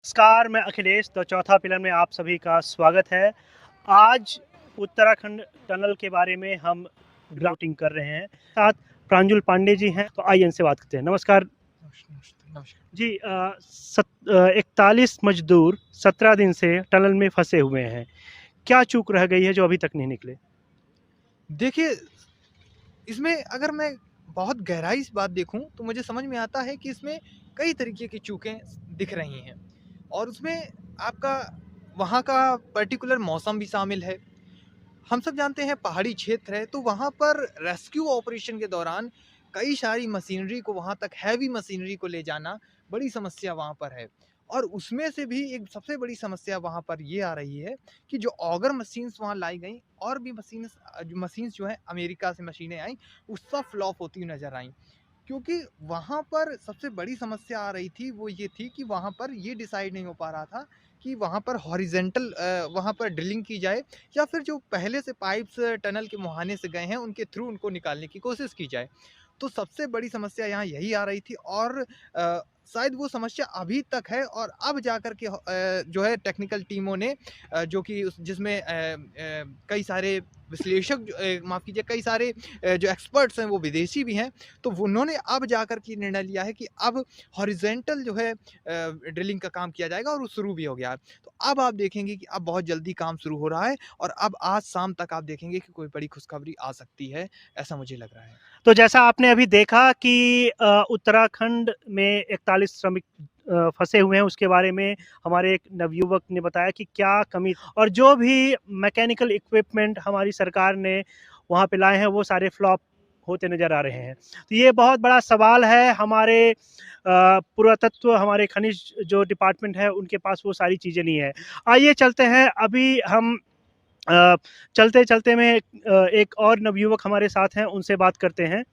नमस्कार, मैं अखिलेश द चौथा पिलर में आप सभी का स्वागत है। आज उत्तराखंड टनल के बारे में हम ग्राउटिंग कर रहे हैं। साथ प्रांजुल पांडे जी हैं, तो आइए इनसे बात करते हैं। नमस्कार जी। 41 मजदूर 17 दिन से टनल में फंसे हुए हैं। क्या चूक रह गई है जो अभी तक नहीं निकले? देखिए, इसमें अगर मैं बहुत गहराई से बात देखूँ, तो मुझे समझ में आता है कि इसमें कई तरीके की चूकें दिख रही हैं और उसमें आपका वहाँ का पर्टिकुलर मौसम भी शामिल है। हम सब जानते हैं पहाड़ी क्षेत्र है, तो वहाँ पर रेस्क्यू ऑपरेशन के दौरान कई सारी मशीनरी को वहाँ तक हैवी मशीनरी को ले जाना बड़ी समस्या वहाँ पर है। और उसमें से भी एक सबसे बड़ी समस्या वहाँ पर ये आ रही है कि जो ऑगर मशीन्स वहाँ लाई गई और भी मशीन्स जो हैं अमेरिका से मशीनें आई, वो सब फ्लॉप होती हुई नज़र आईं। क्योंकि वहाँ पर सबसे बड़ी समस्या आ रही थी, वो ये थी कि वहाँ पर ये डिसाइड नहीं हो पा रहा था कि वहाँ पर हॉरिज़ॉन्टल वहाँ पर ड्रिलिंग की जाए या फिर जो पहले से पाइप्स टनल के मुहाने से गए हैं, उनके थ्रू उनको निकालने की कोशिश की जाए। तो सबसे बड़ी समस्या यहाँ यही आ रही थी और शायद वो समस्या अभी तक है और अब जाकर के जो है टेक्निकल टीमों ने जो कि जिसमें कई सारे विश्लेषक माफ़ कीजिए, कई सारे जो एक्सपर्ट्स हैं वो विदेशी भी हैं, तो उन्होंने अब जाकर के निर्णय लिया है कि अब हॉरिज़ॉन्टल जो है ड्रिलिंग का काम किया जाएगा और वो शुरू भी हो गया है। तो अब आप देखेंगे कि अब बहुत जल्दी काम शुरू हो रहा है और अब आज शाम तक आप देखेंगे कि कोई बड़ी खुशखबरी आ सकती है, ऐसा मुझे लग रहा है। तो जैसा आपने अभी देखा कि उत्तराखंड में 41 श्रमिक फंसे हुए हैं, उसके बारे में हमारे एक नवयुवक ने बताया कि क्या कमी और जो भी मैकेनिकल इक्विपमेंट हमारी सरकार ने वहाँ पे लाए हैं, वो सारे फ्लॉप होते नज़र आ रहे हैं। तो ये बहुत बड़ा सवाल है। हमारे पुरातत्व, हमारे खनिज जो डिपार्टमेंट है, उनके पास वो सारी चीज़ें नहीं है। आइए चलते हैं, अभी हम चलते-चलते में एक और नवयुवक हमारे साथ हैं, उनसे बात करते हैं।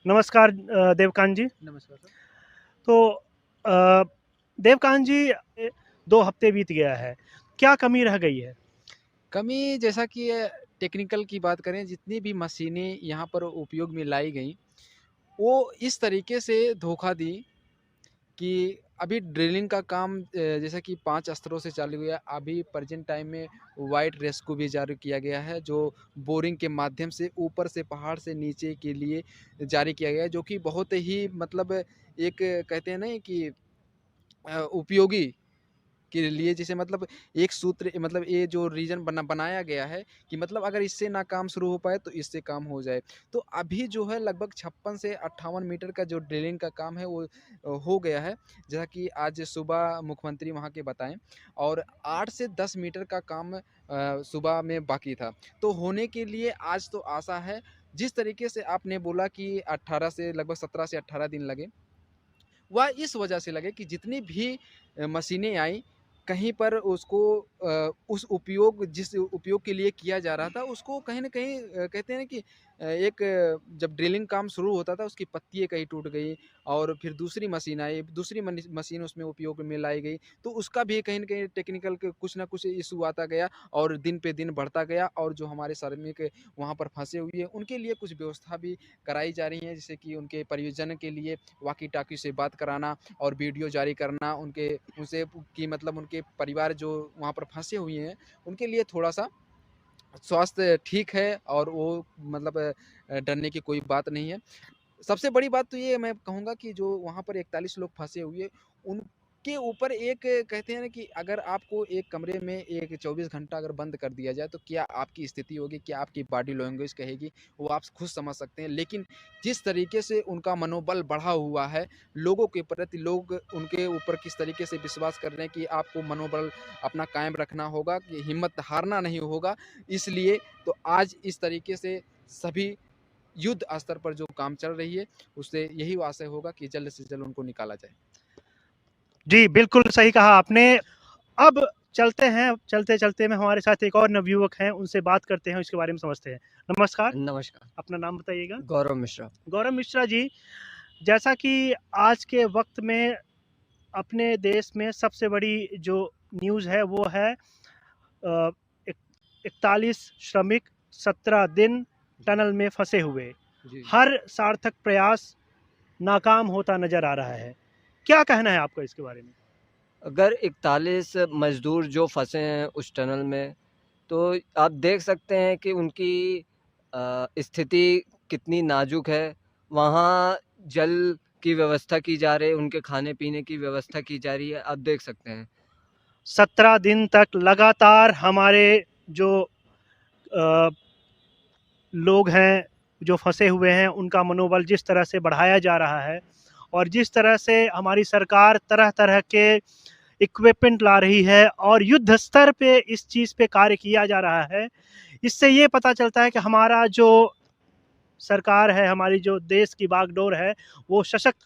नमस्कार देवकांत जी। नमस्कार सर। तो अ, देवकांत जी, 2 हफ्ते बीत गया है, क्या कमी रह गई है? कमी जैसा कि टेक्निकल की बात करें, जितनी भी मशीनें यहाँ पर उपयोग में लाई गईं, वो इस तरीके से धोखा दी कि अभी ड्रिलिंग का काम जैसा कि 5 स्तरों से चालू हुआ है, अभी प्रेज़ेंट टाइम में वाइट रेस्क्यू भी जारी किया गया है, जो बोरिंग के माध्यम से ऊपर से पहाड़ से नीचे के लिए जारी किया गया है, जो कि बहुत ही मतलब एक कहते हैं ना कि उपयोगी के लिए, जैसे मतलब एक सूत्र, मतलब ये जो रीजन बनाया गया है कि मतलब अगर इससे ना काम शुरू हो पाए तो इससे काम हो जाए। तो अभी जो है लगभग 56 से 58 मीटर का जो ड्रिलिंग का काम है वो हो गया है, जैसा कि आज सुबह मुख्यमंत्री वहाँ के बताएं, और 8 से 10 मीटर का काम सुबह में बाकी था। तो होने के लिए आज तो आशा है। जिस तरीके से आपने बोला कि 18 से लगभग 17 से 18 दिन लगे, वह इस वजह से लगे कि जितनी भी मशीनें आई, कहीं पर उसको उस उपयोग जिस उपयोग के लिए किया जा रहा था, उसको कहीं न कहीं कहते हैं ना कि एक जब ड्रिलिंग काम शुरू होता था, उसकी पत्तियाँ कहीं टूट गई और फिर दूसरी मशीन आई, दूसरी मशीन उसमें उपयोग में लाई गई, तो उसका भी कहीं न कहीं टेक्निकल क कुछ न कुछ इश्यू आता गया और दिन पे दिन बढ़ता गया। और जो हमारे श्रमिक वहाँ पर फँसे हुए हैं, उनके लिए कुछ व्यवस्था भी कराई जा रही है, जैसे कि उनके परिजन के लिए वॉकी-टॉकी से बात कराना और वीडियो जारी करना, उनके उनसे कि मतलब उनके परिवार जो वहाँ पर फँसे हुए हैं, उनके लिए थोड़ा-सा स्वास्थ्य ठीक है और वो मतलब डरने की कोई बात नहीं है। सबसे बड़ी बात तो ये मैं कहूँगा कि जो वहाँ पर 41 लोग फँसे हुए, उनके ऊपर एक कहते हैं ना कि अगर आपको एक कमरे में एक 24 घंटा अगर बंद कर दिया जाए, तो क्या आपकी स्थिति होगी, क्या आपकी बॉडी लैंग्वेज कहेगी, वो आप खुद समझ सकते हैं। लेकिन जिस तरीके से उनका मनोबल बढ़ा हुआ है, लोगों के प्रति लोग उनके ऊपर किस तरीके से विश्वास कर रहे हैं कि आपको मनोबल अपना कायम रखना होगा, कि हिम्मत हारना नहीं होगा। इसलिए तो आज इस तरीके से सभी युद्ध स्तर पर जो काम चल रही है, उससे यही आशय होगा कि जल्द से जल्द उनको निकाला जाए। जी, बिल्कुल सही कहा आपने। अब चलते हैं, चलते-चलते में हमारे साथ एक और नवयुवक हैं, उनसे बात करते हैं, उसके बारे में समझते हैं। नमस्कार, नमस्कार, अपना नाम बताइएगा? गौरव मिश्रा। गौरव मिश्रा जी, जैसा कि आज के वक़्त में अपने देश में सबसे बड़ी जो न्यूज़ है, वो है अ, इक 41 श्रमिक 17 दिन टनल में फँसे हुए। जी। हर सार्थक प्रयास नाकाम होता नज़र आ रहा है। क्या कहना है आपका इसके बारे में? अगर 41 मज़दूर जो फँसे हैं उस टनल में, तो आप देख सकते हैं कि उनकी स्थिति कितनी नाज़ुक है। वहाँ जल की व्यवस्था की जा रही है, उनके खाने-पीने की व्यवस्था की जा रही है, आप देख सकते हैं। 17 दिन तक लगातार हमारे जो लोग हैं, जो फँसे हुए हैं, उनका मनोबल जिस तरह से बढ़ाया जा रहा है और जिस तरह से हमारी सरकार तरह-तरह के इक्विपमेंट ला रही है और युद्ध स्तर पे इस चीज़ पे कार्य किया जा रहा है, इससे ये पता चलता है कि हमारा जो सरकार है, हमारी जो देश की बागडोर है, वो सशक्त